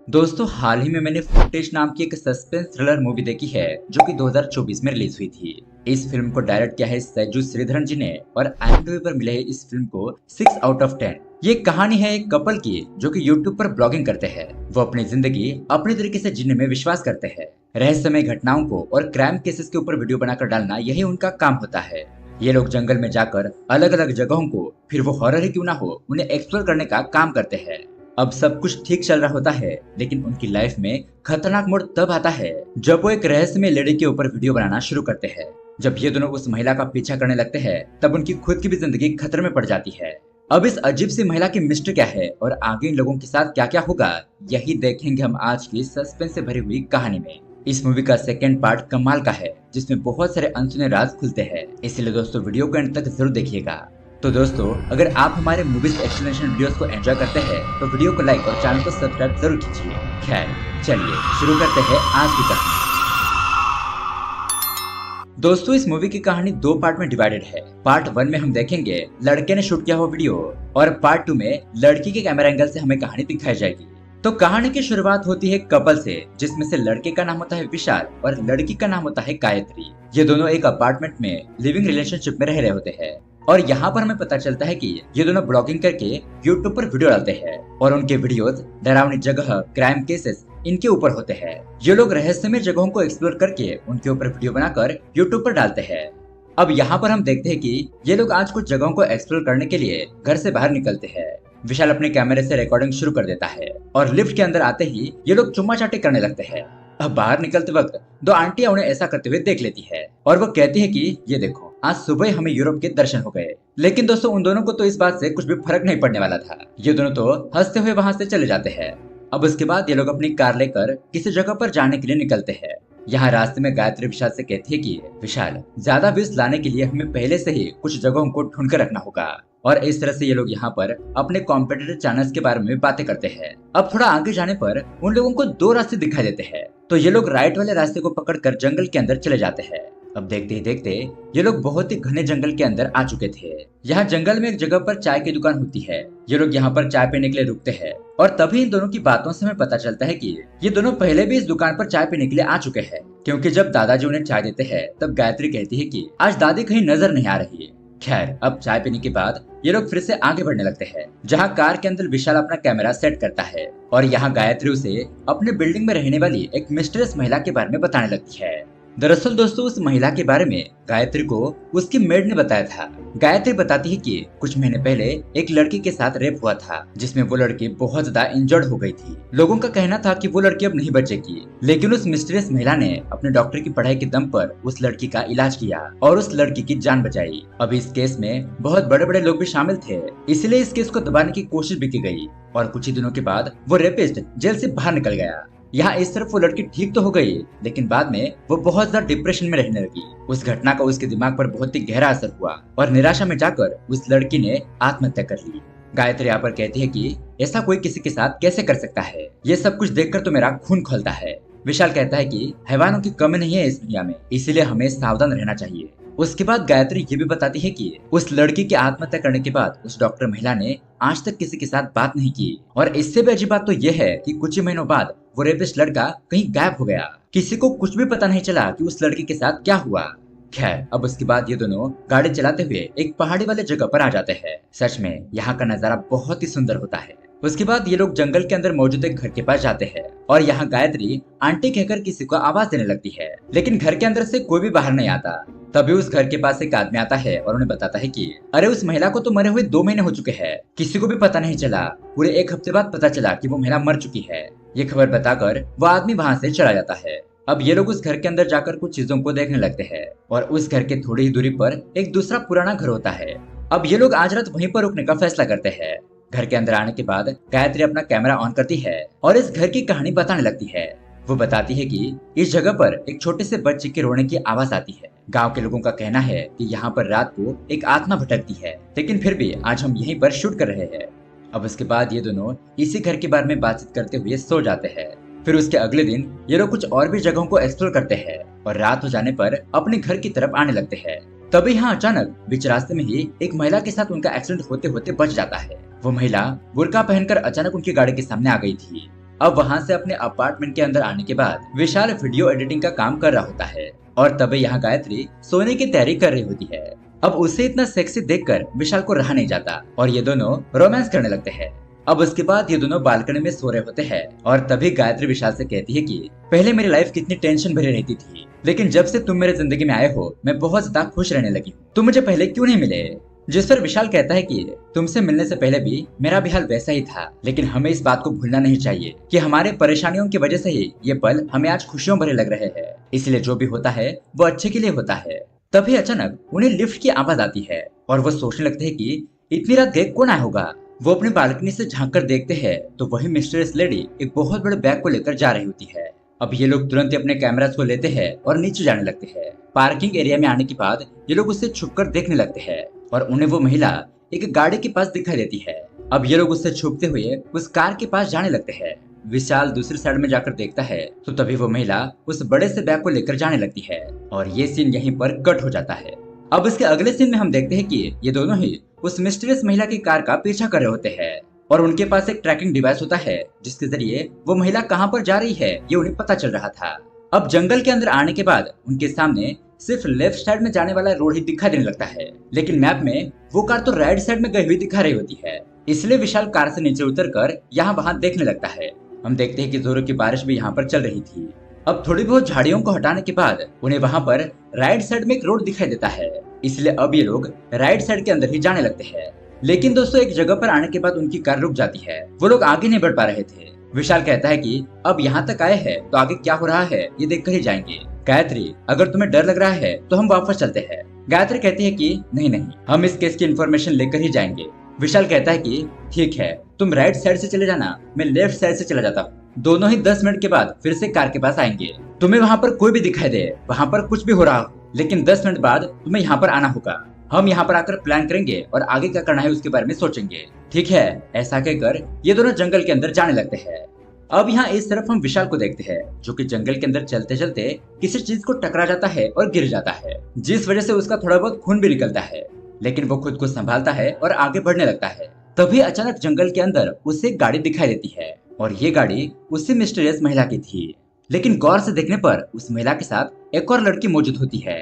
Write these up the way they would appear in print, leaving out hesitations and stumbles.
दोस्तों हाल ही में मैंने फुटेज नाम की एक सस्पेंस थ्रिलर मूवी देखी है जो कि 2024 में रिलीज हुई थी। इस फिल्म को डायरेक्ट किया है सैजू श्रीधरन जी ने और IMDb पर मिले है इस फिल्म को 6 आउट ऑफ 10। ये कहानी है एक कपल की जो कि यूट्यूब पर ब्लॉगिंग करते हैं। वो अपनी जिंदगी अपने तरीके से जीने में विश्वास करते हैं। रहस्यमय घटनाओं को और क्राइम केसेस के ऊपर वीडियो बनाकर डालना यही उनका काम होता है। ये लोग जंगल में जाकर अलग अलग जगहों को, फिर वो हॉरर ही क्यों ना हो, उन्हें एक्सप्लोर करने का काम करते हैं। अब सब कुछ ठीक चल रहा होता है, लेकिन उनकी लाइफ में खतरनाक मोड़ तब आता है जब वो एक रहस्यमय लेडी के ऊपर वीडियो बनाना शुरू करते हैं। जब ये दोनों उस महिला का पीछा करने लगते हैं तब उनकी खुद की भी जिंदगी खतरे में पड़ जाती है। अब इस अजीब सी महिला की मिस्ट्री क्या है और आगे इन लोगों के साथ क्या क्या होगा, यही देखेंगे हम आज की सस्पेंस से भरी हुई कहानी में। इस मूवी का सेकेंड पार्ट कमाल का है, जिसमें बहुत सारे अनसुने राज खुलते हैं, इसलिए दोस्तों वीडियो को एंड तक जरूर देखिएगा। तो दोस्तों अगर आप हमारे मूवीज एक्सप्लेनेशन वीडियोस को एंजॉय करते हैं तो वीडियो को लाइक और चैनल को सब्सक्राइब जरूर कीजिए। खैर चलिए शुरू करते हैं आज की कहानी। दोस्तों इस मूवी की कहानी दो पार्ट में डिवाइडेड है। पार्ट 1 में हम देखेंगे लड़के ने शूट किया हुआ वीडियो और पार्ट 2 में लड़की के कैमरा एंगल से हमें कहानी दिखाई जाएगी। तो कहानी की शुरुआत होती है कपल से, जिसमें से लड़के का नाम होता है विशाल और लड़की का नाम होता है गायत्री। ये दोनों एक अपार्टमेंट में लिविंग रिलेशनशिप में रह रहे होते हैं और यहाँ पर हमें पता चलता है कि ये दोनों ब्लॉगिंग करके यूट्यूब पर वीडियो डालते हैं और उनके वीडियोस डरावनी जगह, क्राइम केसेस इनके ऊपर होते हैं। ये लोग रहस्यमय जगहों को एक्सप्लोर करके उनके ऊपर वीडियो बनाकर यूट्यूब पर डालते हैं। अब यहाँ पर हम देखते हैं कि ये लोग आज कुछ जगहों को एक्सप्लोर करने के लिए घर से बाहर निकलते हैं। विशाल अपने कैमरे से रिकॉर्डिंग शुरू कर देता है और लिफ्ट के अंदर आते ही ये लोग चुम्मा चाटी करने लगते हैं। अब बाहर निकलते वक्त दो आंटियां उन्हें ऐसा करते हुए देख लेती है और वो कहती है कि ये देखो आज सुबह हमें यूरोप के दर्शन हो गए। लेकिन दोस्तों उन दोनों को तो इस बात से कुछ भी फर्क नहीं पड़ने वाला था। ये दोनों तो हंसते हुए वहां से चले जाते हैं। अब उसके बाद ये लोग अपनी कार लेकर किसी जगह पर जाने के लिए निकलते हैं। यहाँ रास्ते में गायत्री विशाल से कहती है कि विशाल ज्यादा विष लाने के लिए हमें पहले से ही कुछ जगहों को ढूंढ कर रखना होगा। और इस तरह से ये लोग यहाँ पर अपने कॉम्पिटिटिव चैनल्स के बारे में बातें करते हैं। अब थोड़ा आगे जाने पर उन लोगों को दो रास्ते दिखाई देते हैं, तो ये लोग राइट वाले रास्ते को पकड़कर जंगल के अंदर चले जाते हैं। अब देखते ही देखते ये लोग बहुत ही घने जंगल के अंदर आ चुके थे। यहाँ जंगल में एक जगह पर चाय की दुकान होती है। ये लोग यहाँ पर चाय पीने के लिए रुकते हैं और तभी इन दोनों की बातों से हमें पता चलता है कि ये दोनों पहले भी इस दुकान पर चाय पीने के लिए आ चुके हैं, क्योंकि जब दादाजी उन्हें चाय देते हैं तब गायत्री कहती है कि आज दादी कहीं नजर नहीं आ रही। खैर अब चाय पीने के बाद ये लोग फिर से आगे बढ़ने लगते हैं, जहाँ कार के अंदर विशाल अपना कैमरा सेट करता है और यहाँ गायत्री उसे अपने बिल्डिंग में रहने वाली एक मिस्टीरियस महिला के बारे में बताने लगती है। दरअसल दोस्तों उस महिला के बारे में गायत्री को उसकी मेड ने बताया था। गायत्री बताती है कि कुछ महीने पहले एक लड़की के साथ रेप हुआ था, जिसमें वो लड़की बहुत ज्यादा इंजर्ड हो गई थी। लोगों का कहना था कि वो लड़की अब नहीं बचेगी, लेकिन उस मिस्टीरियस महिला ने अपने डॉक्टर की पढ़ाई के दम पर उस लड़की का इलाज किया और उस लड़की की जान बचाई। अब इस केस में बहुत बड़े बड़े लोग भी शामिल थे, इसलिए इस केस को दबाने की कोशिश भी की गई और कुछ ही दिनों के बाद वो रेपिस्ट जेल से बाहर निकल गया। यहाँ इस तरफ वो लड़की ठीक तो हो गई, लेकिन बाद में वो बहुत ज्यादा डिप्रेशन में रहने लगी। उस घटना का उसके दिमाग पर बहुत ही गहरा असर हुआ और निराशा में जाकर उस लड़की ने आत्महत्या कर ली। गायत्री यहाँ पर कहती है कि ऐसा कोई किसी के साथ कैसे कर सकता है, ये सब कुछ देखकर तो मेरा खून खौलता है। विशाल कहता है कि हैवानों की कमी नहीं है इस दुनिया में, इसीलिए हमें सावधान रहना चाहिए। उसके बाद गायत्री ये भी बताती है कि उस लड़की की आत्महत्या करने के बाद उस डॉक्टर महिला ने आज तक किसी के साथ बात नहीं की और इससे भी अजीब बात तो ये है कि कुछ ही महीनों बाद वो रेपिस्ट लड़का कहीं गायब हो गया। किसी को कुछ भी पता नहीं चला कि उस लड़की के साथ क्या हुआ। खैर अब उसके बाद ये दोनों गाड़ी चलाते हुए एक पहाड़ी वाले जगह पर आ जाते हैं। सच में यहाँ का नजारा बहुत ही सुंदर होता है। उसके बाद ये लोग जंगल के अंदर मौजूद एक घर के पास जाते हैं और यहाँ गायत्री आंटी कहकर किसी को आवाज देने लगती है, लेकिन घर के अंदर से कोई भी बाहर नहीं आता। तभी उस घर के पास एक आदमी आता है और उन्हें बताता है कि अरे उस महिला को तो मरे हुए 2 महीने हो चुके हैं, किसी को भी पता नहीं चला। पूरे 1 हफ्ते बाद पता चला कि वो महिला मर चुकी है। ये खबर बताकर वो आदमी वहाँ से चला जाता है। अब ये लोग उस घर के अंदर जाकर कुछ चीजों को देखने लगते हैं और उस घर के थोड़ी ही दूरी पर एक दूसरा पुराना घर होता है। अब ये लोग आज रात वहीं पर रुकने का फैसला करते हैं। घर के अंदर आने के बाद गायत्री अपना कैमरा ऑन करती है और इस घर की कहानी बताने लगती है। वो बताती है कि इस जगह पर एक छोटे से बच्चे के रोने की आवाज आती है। गांव के लोगों का कहना है कि यहाँ पर रात को एक आत्मा भटकती है, लेकिन फिर भी आज हम यहीं पर शूट कर रहे हैं। अब उसके बाद ये दोनों इसी घर के बारे में बातचीत करते हुए सो जाते हैं। फिर उसके अगले दिन ये लोग कुछ और भी जगहों को एक्सप्लोर करते हैं और रात हो जाने पर अपने घर की तरफ आने लगते हैं। तभी यहाँ अचानक बीच रास्ते में ही एक महिला के साथ उनका एक्सीडेंट होते होते बच जाता है। वो महिला बुर्का पहनकर अचानक उनकी गाड़ी के सामने आ गई थी। अब वहाँ से अपने अपार्टमेंट के अंदर आने के बाद विशाल वीडियो एडिटिंग का काम कर रहा होता है और तभी यहाँ गायत्री सोने की तैयारी कर रही होती है। अब उसे इतना सेक्सी देखकर विशाल को रहा नहीं जाता और ये दोनों रोमांस करने लगते हैं। अब उसके बाद ये दोनों बालकनी में सो रहे होते हैं और तभी गायत्री विशाल से कहती है कि पहले मेरी लाइफ कितनी टेंशन भरी रहती थी, लेकिन जब से तुम मेरे जिंदगी में आए हो मैं बहुत ज्यादा खुश रहने लगी हूँ। तुम मुझे पहले क्यों नहीं मिले? जिस पर विशाल कहता है कि तुमसे मिलने से पहले भी मेरा भी हाल वैसा ही था, लेकिन हमें इस बात को भूलना नहीं चाहिए कि हमारे परेशानियों की वजह से ही ये पल हमें आज खुशियों भरे लग रहे हैं। इसलिए जो भी होता है वो अच्छे के लिए होता है। तभी अचानक उन्हें लिफ्ट की आवाज आती है और वो सोचने लगते हैं कि इतनी रात गए कौन आया होगा। वो अपनी बालकनी से झांक कर देखते हैं तो वही मिस्टीरियस लेडी एक बहुत बड़े बैग को लेकर जा रही होती है। अब ये लोग तुरंत ही अपने कैमरास को लेते हैं और नीचे जाने लगते हैं। पार्किंग एरिया में आने के बाद ये लोग उससे छुपकर देखने लगते हैं और उन्हें वो महिला एक गाड़ी के पास दिखाई देती है। अब ये लोग उससे छुपते हुए उस कार के पास जाने लगते हैं। विशाल दूसरी साइड में जाकर देखता है तो तभी वो महिला उस बड़े से बैग को लेकर जाने लगती है और ये सीन यहीं पर कट हो जाता है। अब इसके अगले सीन में हम देखते हैं कि ये दोनों ही उस मिस्टीरियस महिला की कार का पीछा कर रहे होते हैं और उनके पास एक ट्रैकिंग डिवाइस होता है जिसके जरिए वो महिला कहाँ पर जा रही है ये उन्हें पता चल रहा था। अब जंगल के अंदर आने के बाद उनके सामने सिर्फ लेफ्ट साइड में जाने वाला रोड ही दिखाई देने लगता है, लेकिन मैप में वो कार तो राइट साइड में गई हुई दिखा रही होती है। इसलिए विशाल कार से नीचे उतरकर यहाँ वहाँ देखने लगता है। हम देखते हैं कि जोरों की बारिश भी यहाँ पर चल रही थी। अब थोड़ी बहुत झाड़ियों को हटाने के बाद उन्हें वहाँ पर राइट साइड में एक रोड दिखाई देता है, इसलिए अब ये लोग राइट साइड के अंदर ही जाने लगते हैं। लेकिन दोस्तों एक जगह पर आने के बाद उनकी कार रुक जाती है। वो लोग आगे नहीं बढ़ पा रहे थे। विशाल कहता है कि अब यहाँ तक आए हैं तो आगे क्या हो रहा है ये देख कर ही जाएंगे। गायत्री अगर तुम्हें डर लग रहा है तो हम वापस चलते हैं। गायत्री कहती है कि नहीं नहीं, हम इस केस की इन्फॉर्मेशन लेकर ही जाएंगे। विशाल कहता है कि ठीक है, तुम राइट साइड से चले जाना, मैं लेफ्ट साइड से चला जाता हूँ। दोनों ही 10 मिनट के बाद फिर से कार के पास आएंगे। तुम्हें वहाँ पर कोई भी दिखाई दे, वहाँ पर कुछ भी हो रहा हो, लेकिन 10 मिनट बाद तुम्हें यहाँ पर आना होगा। हम यहाँ पर आकर प्लान करेंगे और आगे क्या करना है उसके बारे में सोचेंगे, ठीक है? ऐसा कहकर ये दोनों जंगल के अंदर जाने लगते हैं। अब यहाँ इस तरफ हम विशाल को देखते हैं जो कि जंगल के अंदर चलते चलते किसी चीज को टकरा जाता है और गिर जाता है, जिस वजह से उसका थोड़ा बहुत खून भी निकलता है, लेकिन वो खुद को संभालता है और आगे बढ़ने लगता है। तभी अचानक जंगल के अंदर उसे एक गाड़ी दिखाई देती है और ये गाड़ी उसी मिस्टीरियस महिला की थी। लेकिन गौर से देखने पर उस महिला के साथ एक और लड़की मौजूद होती है।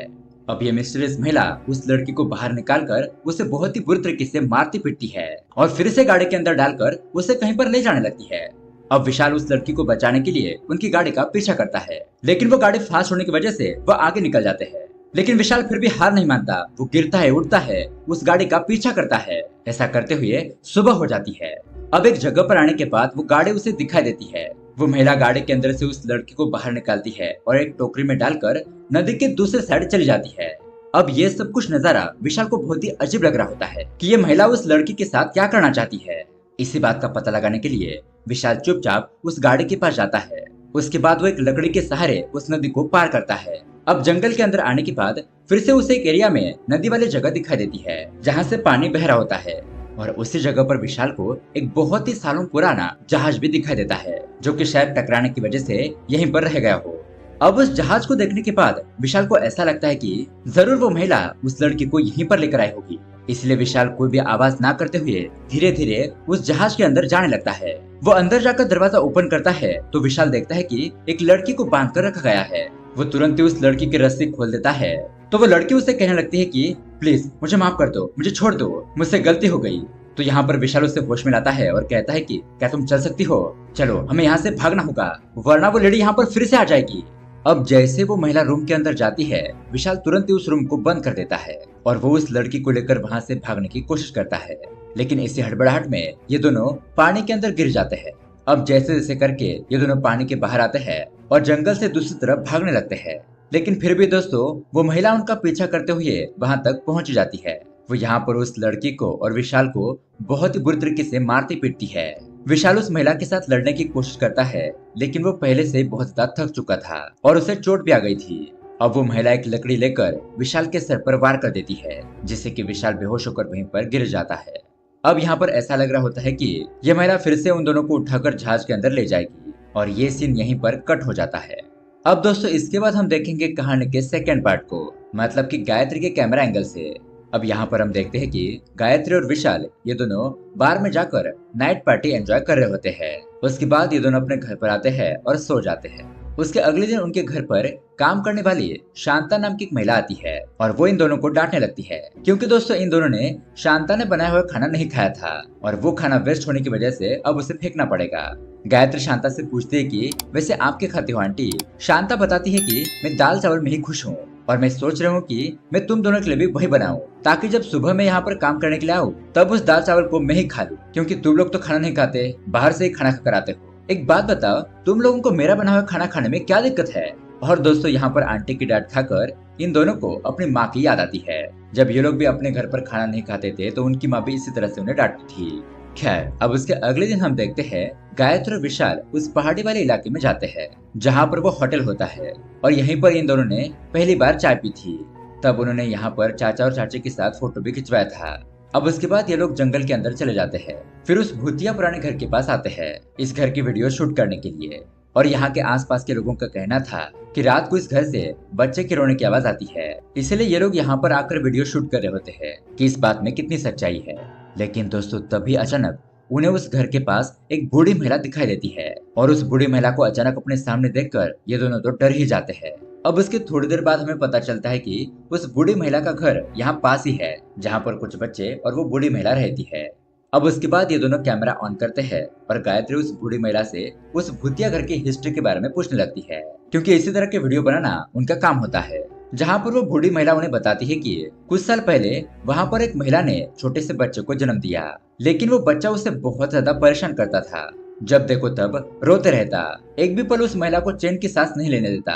अब ये मिस्टीरियस महिला उस लड़की को बाहर निकालकर उसे बहुत ही बुरी तरीके से मारती पीटती है और फिर से गाड़ी के अंदर डालकर उसे कहीं पर ले जाने लगती है। अब विशाल उस लड़की को बचाने के लिए उनकी गाड़ी का पीछा करता है, लेकिन वो गाड़ी फास्ट होने की वजह से वह आगे निकल जाते हैं। लेकिन विशाल फिर भी हार नहीं मानता, वो गिरता है, उड़ता है, उस गाड़ी का पीछा करता है। ऐसा करते हुए सुबह हो जाती है। अब एक जगह पर आने के बाद वो गाड़ी उसे दिखाई देती है। वो महिला गाड़ी के अंदर से उस लड़की को बाहर निकालती है और एक टोकरी में डालकर नदी के दूसरे साइड चली जाती है। अब ये सब कुछ नजारा विशाल को बहुत ही अजीब लग रहा होता है कि ये महिला उस लड़की के साथ क्या करना चाहती है। इसी बात का पता लगाने के लिए विशाल चुपचाप उस गाड़ी के पास जाता है। उसके बाद वो एक लकड़ी के सहारे उस नदी को पार करता है। अब जंगल के अंदर आने के बाद फिर से उसे एक एरिया में नदी वाली जगह दिखाई देती है जहाँ से पानी बह रहा होता है और उसी जगह पर विशाल को एक बहुत ही सालों पुराना जहाज भी दिखाई देता है जो कि शायद टकराने की वजह से यहीं पर रह गया हो। अब उस जहाज को देखने के बाद विशाल को ऐसा लगता है कि जरूर वो महिला उस लड़की को यहीं पर लेकर आई होगी, इसलिए विशाल कोई भी आवाज ना करते हुए धीरे धीरे उस जहाज के अंदर जाने लगता है। वो अंदर जाकर दरवाजा ओपन करता है तो विशाल देखता है कि एक लड़की को बांध कर रखा गया है। वो तुरंत ही उस लड़की की रस्सी खोल देता है तो वो लड़की उसे कहने लगती है कि प्लीज मुझे माफ कर दो, मुझे छोड़ दो, मुझसे गलती हो गई। तो यहाँ पर विशाल उसे होश में लाता है और कहता है कि क्या तुम चल सकती हो? चलो हमें यहाँ से भागना होगा, वरना वो लेडी यहाँ पर फिर से आ जाएगी। अब जैसे वो महिला रूम के अंदर जाती है, विशाल तुरंत ही उस रूम को बंद कर देता है और वो उस लड़की को लेकर वहाँ से भागने की कोशिश करता है, लेकिन इसी हड़बड़ाहट में ये दोनों पानी के अंदर गिर जाते हैं। अब जैसे जैसे करके ये दोनों पानी के बाहर आते हैं और जंगल से दूसरी तरफ भागने लगते हैं, लेकिन फिर भी दोस्तों वो महिला उनका पीछा करते हुए वहाँ तक पहुँच जाती है। वो यहाँ पर उस लड़की को और विशाल को बहुत ही बुरी तरीके से मारती पीटती है। विशाल उस महिला के साथ लड़ने की कोशिश करता है, लेकिन वो पहले से बहुत ज्यादा थक चुका था और उसे चोट भी आ गई थी। अब वो महिला एक लकड़ी लेकर विशाल के सर पर वार कर देती है, जिससे कि विशाल बेहोश होकर वहीं पर गिर जाता है। अब यहाँ पर ऐसा लग रहा होता है कि यह महिला फिर से उन दोनों को उठाकर जहाज के अंदर ले जाएगी और ये सीन यहीं पर कट हो जाता है। अब दोस्तों इसके बाद हम देखेंगे कहानी के सेकेंड पार्ट को, मतलब कि गायत्री के कैमरा एंगल से। अब यहाँ पर हम देखते हैं कि गायत्री और विशाल ये दोनों बार में जाकर नाइट पार्टी एंजॉय कर रहे होते हैं। उसके बाद ये दोनों अपने घर पर आते हैं और सो जाते हैं। उसके अगले दिन उनके घर पर काम करने वाली शांता नाम की एक महिला आती है और वो इन दोनों को डांटने लगती है, क्योंकि दोस्तों इन दोनों ने शांता ने बनाया हुआ खाना नहीं खाया था और वो खाना वेस्ट होने की वजह से अब उसे फेंकना पड़ेगा। गायत्री शांता से पूछती है कि वैसे आप क्या खाती हो आंटी। शांता बताती है कि मैं दाल चावल में ही खुश हूँ और मैं सोच रहा हूँ कि मैं तुम दोनों के लिए भी वही बनाऊं, ताकि जब सुबह मैं यहाँ पर काम करने के लिए आऊँ तब उस दाल चावल को मैं ही खा लूं, क्योंकि तुम लोग तो खाना नहीं खाते, बाहर से ही खाना खाकर आते हो। एक बात बताओ, तुम लोगों को मेरा बना हुआ खाना खाने में क्या दिक्कत है। और दोस्तों यहाँ पर आंटी की डांट खाकर इन दोनों को अपनी माँ की याद आती है। जब ये लोग भी अपने घर पर खाना नहीं खाते थे तो उनकी माँ भी इसी तरह से उन्हें डांटती थी। खैर, अब उसके अगले दिन हम देखते हैं गायत्री और विशाल उस पहाड़ी वाले इलाके में जाते हैं जहाँ पर वो होटल होता है और यहीं पर इन दोनों ने पहली बार चाय पी थी। तब उन्होंने यहाँ पर चाचा और चाची के साथ फोटो भी खिंचवाया था। अब उसके बाद ये लोग जंगल के अंदर चले जाते हैं, फिर उस भूतिया पुराने घर के पास आते हैं इस घर की वीडियो शूट करने के लिए। और यहाँ के आसपास के लोगों का कहना था कि रात को इस घर से बच्चे के रोने की आवाज आती है, इसलिए ये लोग यहाँ पर आकर वीडियो शूट कर रहे होते हैं कि इस बात में कितनी सच्चाई है। लेकिन दोस्तों तभी अचानक उन्हें उस घर के पास एक बूढ़ी महिला दिखाई देती है और उस बूढ़ी महिला को अचानक अपने सामने देखकर ये दोनों तो डर ही जाते हैं। अब उसके थोड़ी देर बाद हमें पता चलता है कि उस बूढ़ी महिला का घर यहाँ पास ही है जहाँ पर कुछ बच्चे और वो बूढ़ी महिला रहती है। अब उसके बाद ये दोनों कैमरा ऑन करते हैं और गायत्री उस बूढ़ी महिला से उस भूतिया घर की हिस्ट्री के बारे में पूछने लगती है, क्योंकि इसी तरह के वीडियो बनाना उनका काम होता है। जहाँ पर वो बूढ़ी महिला उन्हें बताती है कि कुछ साल पहले वहाँ पर एक महिला ने छोटे से बच्चे को जन्म दिया, लेकिन वो बच्चा उसे बहुत ज्यादा परेशान करता था। जब देखो तब रोते रहता, एक भी पल उस महिला को चैन की सांस नहीं लेने देता।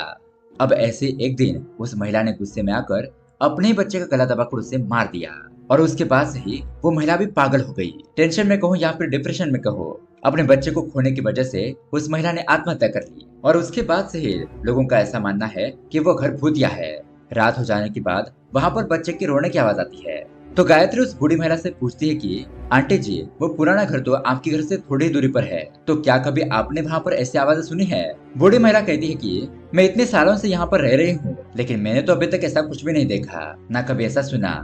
अब ऐसे एक दिन उस महिला ने गुस्से में आकर अपने ही बच्चे का गला दबाकर उसे मार दिया और उसके बाद से ही वो महिला भी पागल हो गई। टेंशन में कहो या फिर डिप्रेशन में कहो, अपने बच्चे को खोने की वजह से उस महिला ने आत्महत्या कर ली और उसके बाद से ही लोगों का ऐसा मानना है कि वो घर भूतिया है। रात हो जाने के बाद वहाँ पर बच्चे की रोने की आवाज आती है तो गायत्री उस बूढ़ी महिला से पूछती है कि आंटी जी, वो पुराना घर तो आपके घर से थोड़ी दूरी पर है, तो क्या कभी आपने वहाँ पर ऐसी आवाजें सुनी है। बूढ़ी महिला कहती है कि मैं इतने सालों से यहाँ पर रह रही हूँ, लेकिन मैंने तो अभी तक ऐसा कुछ भी नहीं देखा, ना कभी ऐसा सुना।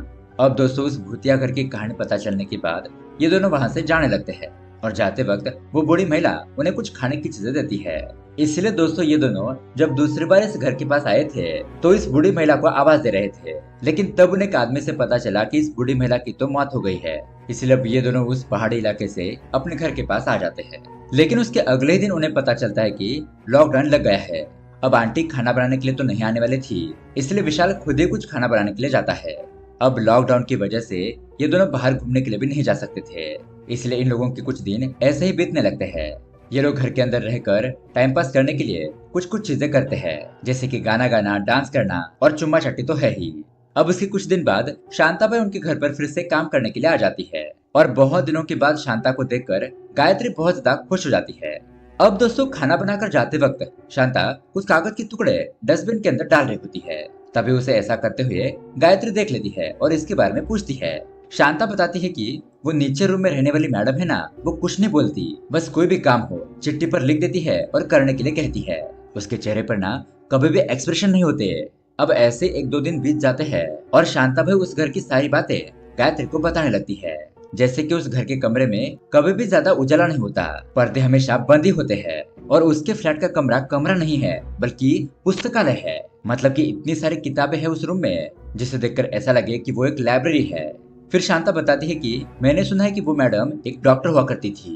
अब दोस्तों उस भूतिया घर की कहानी पता चलने के बाद ये दोनों वहाँ से जाने लगते हैं और जाते वक्त वो बूढ़ी महिला उन्हें कुछ खाने की चीजें देती है। इसलिए दोस्तों ये दोनों जब दूसरी बार इस घर के पास आए थे तो इस बूढ़ी महिला को आवाज दे रहे थे, लेकिन तब उन्हें एक आदमी से पता चला कि इस बूढ़ी महिला की तो मौत हो गई है। इसलिए अब ये दोनों उस पहाड़ी इलाके से अपने घर के पास आ जाते हैं, लेकिन उसके अगले दिन उन्हें पता चलता है कि लॉकडाउन लग गया है। अब आंटी खाना बनाने के लिए तो नहीं आने वाली थी, इसलिए विशाल खुद ही कुछ खाना बनाने के लिए जाता है। अब लॉकडाउन की वजह से ये दोनों बाहर घूमने के लिए भी नहीं जा सकते थे, इसलिए इन लोगों के कुछ दिन ऐसे ही बीतने लगते हैं। ये लोग घर के अंदर रहकर टाइम पास करने के लिए कुछ कुछ चीजें करते हैं, जैसे कि गाना गाना, डांस करना और चुम्मा चाटी तो है ही। अब उसके कुछ दिन बाद शांताबाई उनके घर पर फिर से काम करने के लिए आ जाती है और बहुत दिनों के बाद शांता को देखकर गायत्री बहुत ज्यादा खुश हो जाती है। अब दोस्तों खाना बनाकर जाते वक्त शांता कुछ कागज के टुकड़े डस्टबिन के अंदर डाल रही होती है, तभी उसे ऐसा करते हुए गायत्री देख लेती है और इसके बारे में पूछती है। शांता बताती है कि वो नीचे रूम में रहने वाली मैडम है ना, वो कुछ नहीं बोलती, बस कोई भी काम हो चिट्ठी पर लिख देती है और करने के लिए कहती है। उसके चेहरे पर ना कभी भी एक्सप्रेशन नहीं होते। अब ऐसे एक दो दिन बीत जाते हैं और शांता भाई उस घर की सारी बातें गायत्री को बताने लगती है, जैसे कि उस घर के कमरे में कभी भी ज्यादा उजाला नहीं होता, पर्दे हमेशा बंद ही होते हैं और उसके फ्लैट का कमरा कमरा नहीं है बल्कि पुस्तकालय है। मतलब कि इतनी सारी किताबें हैं उस रूम में जिसे देखकर ऐसा लगे कि वो एक लाइब्रेरी है। फिर शांता बताती है कि मैंने सुना है कि वो मैडम एक डॉक्टर हुआ करती थी।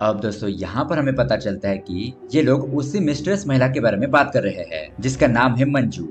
अब दोस्तों यहाँ पर हमें पता चलता है कि ये लोग उसी मिस्ट्रेस महिला के बारे में बात कर रहे हैं जिसका नाम है मंजू।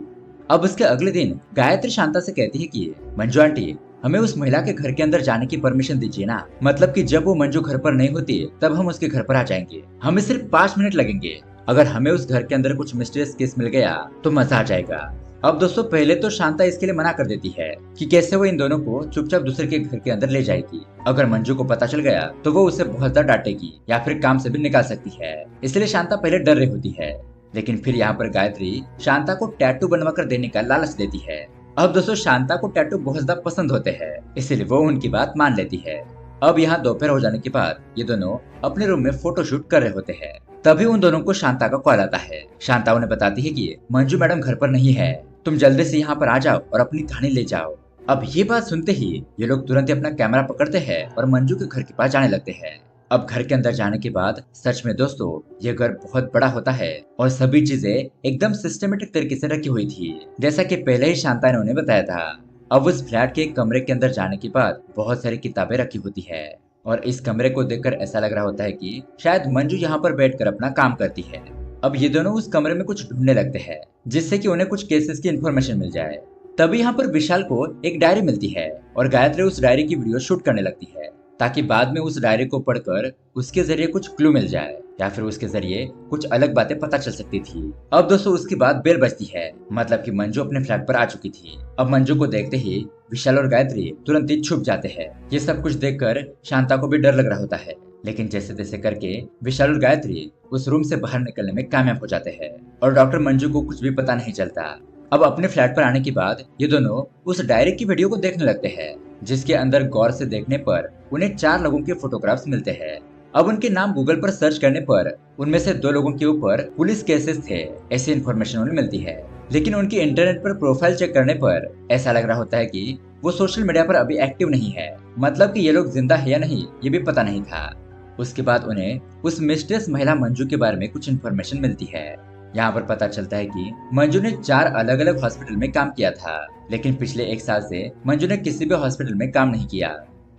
अब उसके अगले दिन गायत्री शांता से कहती है कि मंजू आंटी, हमें उस महिला के घर के अंदर जाने की परमिशन दीजिए ना, मतलब कि जब वो मंजू घर पर नहीं होती तब हम उसके घर पर आ जाएंगे, हमें सिर्फ 5 मिनट लगेंगे। अगर हमें उस घर के अंदर कुछ मिस्टीरियस केस मिल गया तो मजा आ जाएगा। अब दोस्तों पहले तो शांता इसके लिए मना कर देती है कि कैसे वो इन दोनों को चुपचाप दूसरे के घर के अंदर ले जाएगी। अगर मंजू को पता चल गया तो वो उसे बहुत ज्यादा डांटेगी या फिर काम से भी निकाल सकती है, इसलिए शांता पहले डर रही होती है। लेकिन फिर यहाँ पर गायत्री शांता को टैटू बनवा कर देने का लालच देती है। अब दोस्तों शांता को टैटू बहुत ज्यादा पसंद होते हैं, इसलिए वो उनकी बात मान लेती है। अब यहाँ दोपहर हो जाने के बाद ये दोनों अपने रूम में फोटोशूट कर रहे होते हैं, तभी उन दोनों को शांता का कॉल आता है। शांता उन्हें बताती है कि मंजू मैडम घर पर नहीं है, तुम जल्दी से यहाँ पर आ जाओ और अपनी कहानी ले जाओ। अब ये बात सुनते ही ये लोग तुरंत ही अपना कैमरा पकड़ते हैं और मंजू के घर के पास जाने लगते हैं। अब घर के अंदर जाने के बाद सच में दोस्तों ये घर बहुत बड़ा होता है और सभी चीजें एकदम सिस्टमेटिक तरीके से रखी हुई थी, जैसा कि पहले ही शांता ने उन्हें बताया था। अब उस फ्लैट के एक कमरे के अंदर जाने के बाद बहुत सारी किताबें रखी होती है और इस कमरे को देखकर ऐसा लग रहा होता है कि शायद मंजू यहाँ पर बैठकर अपना काम करती है। अब ये दोनों उस कमरे में कुछ ढूंढने लगते हैं जिससे कि उन्हें कुछ केसेस की इन्फॉर्मेशन मिल जाए। तभी यहाँ पर विशाल को एक डायरी मिलती है और गायत्री उस डायरी की वीडियो शूट करने लगती है ताकि बाद में उस डायरी को पढ़कर उसके जरिए कुछ क्लू मिल जाए या फिर उसके जरिए कुछ अलग बातें पता चल सकती थी। अब दोस्तों उसके बाद बेल बजती है, मतलब कि मंजू अपने फ्लैट पर आ चुकी थी। अब मंजू को देखते ही विशाल और गायत्री तुरंत ही छुप जाते हैं। ये सब कुछ देखकर शांता को भी डर लग रहा होता है, लेकिन जैसे तैसे करके विशाल और गायत्री उस रूम से बाहर निकलने में कामयाब हो जाते हैं और डॉक्टर मंजू को कुछ भी पता नहीं चलता। अब अपने फ्लैट पर आने के बाद ये दोनों उस डायरी की वीडियो को देखने लगते हैं जिसके अंदर गौर से देखने पर उन्हें 4 लोगों के फोटोग्राफ्स मिलते हैं। अब उनके नाम गूगल पर सर्च करने पर उनमें से 2 लोगों के ऊपर पुलिस केसेस थे, ऐसी इन्फॉर्मेशन उन्हें मिलती है। लेकिन उनकी इंटरनेट पर प्रोफाइल चेक करने पर ऐसा लग रहा होता है कि वो सोशल मीडिया पर अभी एक्टिव नहीं है, मतलब कि ये लोग जिंदा है या नहीं ये भी पता नहीं था। उसके बाद उन्हें उस मिस्ट्रियस महिला मंजू के बारे में कुछ इन्फॉर्मेशन मिलती है। यहाँ पर पता चलता है कि मंजू ने 4 अलग अलग हॉस्पिटल में काम किया था, लेकिन पिछले 1 साल से मंजू ने किसी भी हॉस्पिटल में काम नहीं किया।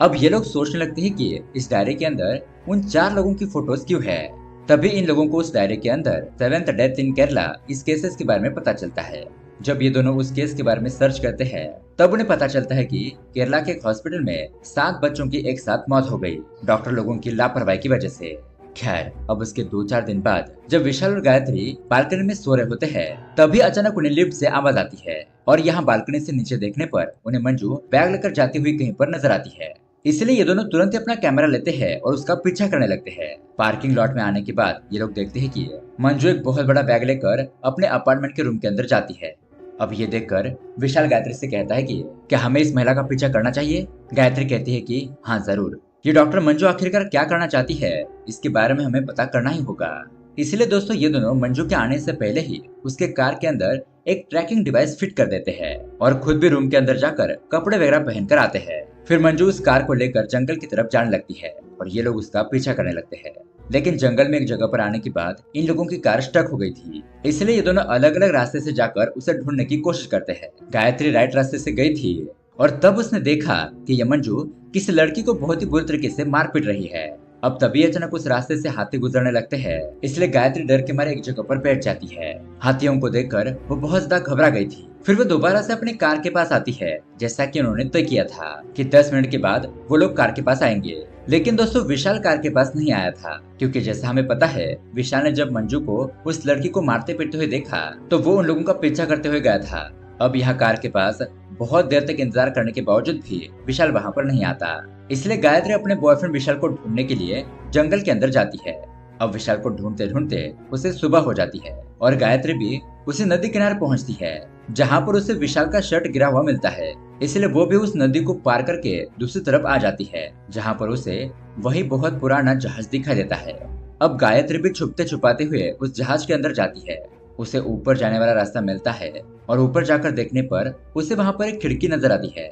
अब ये लोग सोचने लगते हैं कि इस डायरी के अंदर उन 4 लोगों की फोटोज क्यों है। तभी इन लोगों को उस डायरी के अंदर 7th डेथ इन केरला इस केसेस के बारे में पता चलता है। जब ये दोनों उस केस के बारे में सर्च करते हैं तब उन्हें पता चलता है कि केरला के एक हॉस्पिटल में 7 बच्चों की एक साथ मौत हो गई डॉक्टर लोगों की लापरवाही की वजह से। खैर अब उसके 2-4 दिन बाद जब विशाल और गायत्री बालकनी में सो रहे होते हैं तभी अचानक उन्हें लिफ्ट से आवाज आती है और यहाँ बालकनी से नीचे देखने पर उन्हें मंजू बैग लेकर जाती हुई कहीं पर नजर आती है। इसलिए ये दोनों तुरंत ही अपना कैमरा लेते हैं और उसका पीछा करने लगते हैं। पार्किंग लॉट में आने के बाद ये लोग देखते हैं कि मंजू एक बहुत बड़ा बैग लेकर अपने अपार्टमेंट के रूम के अंदर जाती है। अब ये देखकर विशाल गायत्री से कहता है कि क्या हमें इस महिला का पीछा करना चाहिए। गायत्री कहती है कि हाँ जरूर, ये डॉक्टर मंजू आखिरकार क्या करना चाहती है इसके बारे में हमें पता करना ही होगा। इसलिए दोस्तों ये दोनों मंजू के आने से पहले ही उसके कार के अंदर एक ट्रैकिंग डिवाइस फिट कर देते हैं और खुद भी रूम के अंदर जाकर कपड़े वगैरह पहनकर आते हैं। फिर मंजू उस कार को लेकर जंगल की तरफ जाने लगती है और ये लोग उसका पीछा करने लगते हैं। लेकिन जंगल में एक जगह पर आने के बाद इन लोगों की कार स्टक हो गई थी, इसलिए ये दोनों अलग अलग रास्ते से जाकर उसे ढूंढने की कोशिश करते हैं। गायत्री राइट रास्ते से गई थी और तब उसने देखा कि ये मंजू किसी लड़की को बहुत ही बुरी तरीके से मार पीट रही है। अब तभी अचानक उस रास्ते से हाथी गुजरने लगते हैं, इसलिए गायत्री डर के मारे एक जगह पर बैठ जाती है। हाथियों को देखकर वो बहुत ज्यादा घबरा गई थी। फिर वो दोबारा से अपने कार के पास आती है जैसा कि उन्होंने तय किया था कि 10 मिनट के बाद वो लोग कार के पास आएंगे। लेकिन दोस्तों विशाल कार के पास नहीं आया था, क्योंकि जैसा हमें पता है विशाल ने जब मंजू को उस लड़की को मारते पीटते हुए देखा तो वो उन लोगों का पीछा करते हुए गया था। अब यहाँ कार के पास बहुत देर तक इंतजार करने के बावजूद भी विशाल वहाँ पर नहीं आता, इसलिए गायत्री अपने बॉयफ्रेंड विशाल को ढूंढने के लिए जंगल के अंदर जाती है। अब विशाल को ढूंढते ढूंढते उसे सुबह हो जाती है और गायत्री भी उसी नदी किनारे पहुंचती है जहां पर उसे विशाल का शर्ट गिरा हुआ मिलता है, इसलिए वो भी उस नदी को पार करके दूसरी तरफ आ जाती है जहां पर उसे वही बहुत पुराना जहाज दिखाई देता है। अब गायत्री भी छुपते छुपाते हुए उस जहाज के अंदर जाती है। उसे ऊपर जाने वाला रास्ता मिलता है और ऊपर जाकर देखने पर उसे वहां पर एक खिड़की नजर आती है।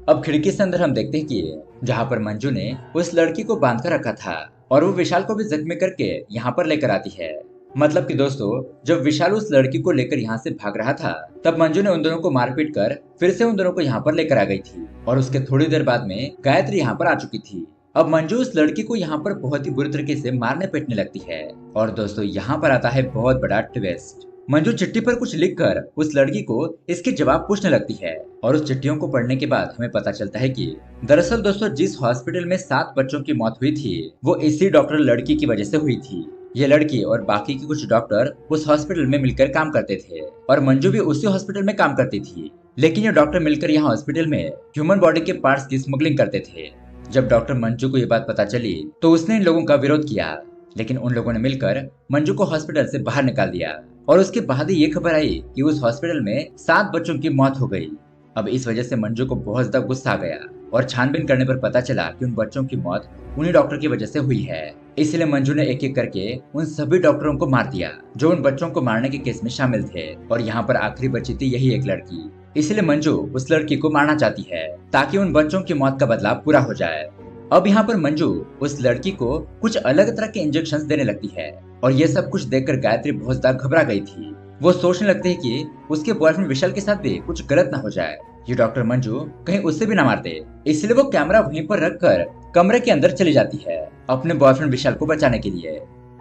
अब खिड़की से अंदर हम देखते हैं कि जहां पर मंजू ने उस लड़की को बांध कर रखा था और वो विशाल को भी जख्मी करके यहाँ पर लेकर आती है। मतलब कि दोस्तों जब विशाल उस लड़की को लेकर यहाँ से भाग रहा था तब मंजू ने उन दोनों को मारपीट कर फिर से उन दोनों को यहाँ पर लेकर आ गई थी और उसके थोड़ी देर बाद में गायत्री यहाँ पर आ चुकी थी। अब मंजू उस लड़की को यहाँ पर बहुत ही बुरी तरीके से मारने पीटने लगती है और दोस्तों यहाँ पर आता है बहुत बड़ा ट्विस्ट। मंजू चिट्ठी पर कुछ लिखकर उस लड़की को इसके जवाब पूछने लगती है और उस चिट्ठियों को पढ़ने के बाद हमें पता चलता है कि दरअसल दोस्तों जिस हॉस्पिटल में 7 बच्चों की मौत हुई थी वो इसी डॉक्टर लड़की की वजह से हुई थी। ये लड़की और बाकी के कुछ डॉक्टर उस हॉस्पिटल में मिलकर काम करते थे और मंजू भी उसी हॉस्पिटल में काम करती थी। लेकिन ये डॉक्टर मिलकर यहाँ हॉस्पिटल में ह्यूमन बॉडी के पार्ट्स की स्मगलिंग करते थे। जब डॉक्टर मंजू को ये बात पता चली तो उसने इन लोगों का विरोध किया, लेकिन उन लोगों ने मिलकर मंजू को हॉस्पिटल से बाहर निकाल दिया और उसके बाद ही ये खबर आई कि उस हॉस्पिटल में 7 बच्चों की मौत हो गई। अब इस वजह से मंजू को बहुत ज्यादा गुस्सा आ गया और छानबीन करने पर पता चला कि उन बच्चों की मौत उन्हीं डॉक्टर की वजह से हुई है। इसलिए मंजू ने एक एक करके उन सभी डॉक्टरों को मार दिया जो उन बच्चों को मारने के केस में शामिल थे, और यहाँ पर आखिरी बची थी यही एक लड़की। इसलिए मंजू उस लड़की को मारना चाहती है ताकि उन बच्चों की मौत का बदला पूरा हो जाए। अब यहाँ पर मंजू उस लड़की को कुछ अलग तरह के इंजेक्शंस देने लगती है, और ये सब कुछ देखकर गायत्री बहुत ज्यादा घबरा गई थी। वो सोचने लगती है कि उसके बॉयफ्रेंड विशाल के साथ भी कुछ गलत ना हो जाए, ये डॉक्टर मंजू कहीं उससे भी ना मार दे। इसलिए वो कैमरा वहीं पर रखकर कमरे के अंदर चली जाती है अपने बॉयफ्रेंड विशाल को बचाने के लिए।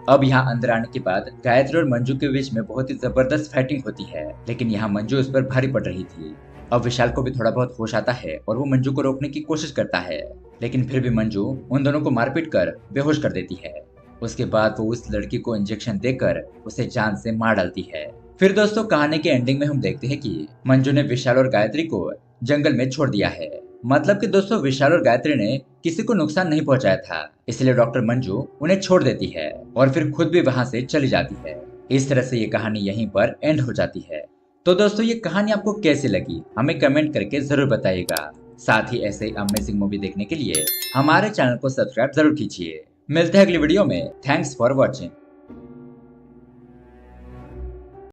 अब यहाँ अंदर आने के बाद गायत्री और मंजू के बीच में बहुत ही जबरदस्त फाइटिंग होती है, लेकिन यहाँ मंजू उस पर भारी पड़ रही थी। अब विशाल को भी थोड़ा बहुत होश आता है और वो मंजू को रोकने की कोशिश करता है, लेकिन फिर भी मंजू उन दोनों को मारपीट कर बेहोश कर देती है। उसके बाद वो उस लड़की को इंजेक्शन देकर उसे जान से मार डालती है। फिर दोस्तों कहानी के एंडिंग में हम देखते हैं कि मंजू ने विशाल और गायत्री को जंगल में छोड़ दिया है। मतलब कि दोस्तों विशाल और गायत्री ने किसी को नुकसान नहीं पहुंचाया था, इसलिए डॉक्टर मंजू उन्हें छोड़ देती है और फिर खुद भी वहां से चली जाती है। इस तरह से ये कहानी यहीं पर एंड हो जाती है। तो दोस्तों ये कहानी आपको कैसी लगी हमें कमेंट करके जरूर बताइएगा। साथ ही ऐसे अमेजिंग मूवी देखने के लिए हमारे चैनल को सब्सक्राइब जरूर कीजिए। मिलते हैं अगली वीडियो में। Thanks for watching.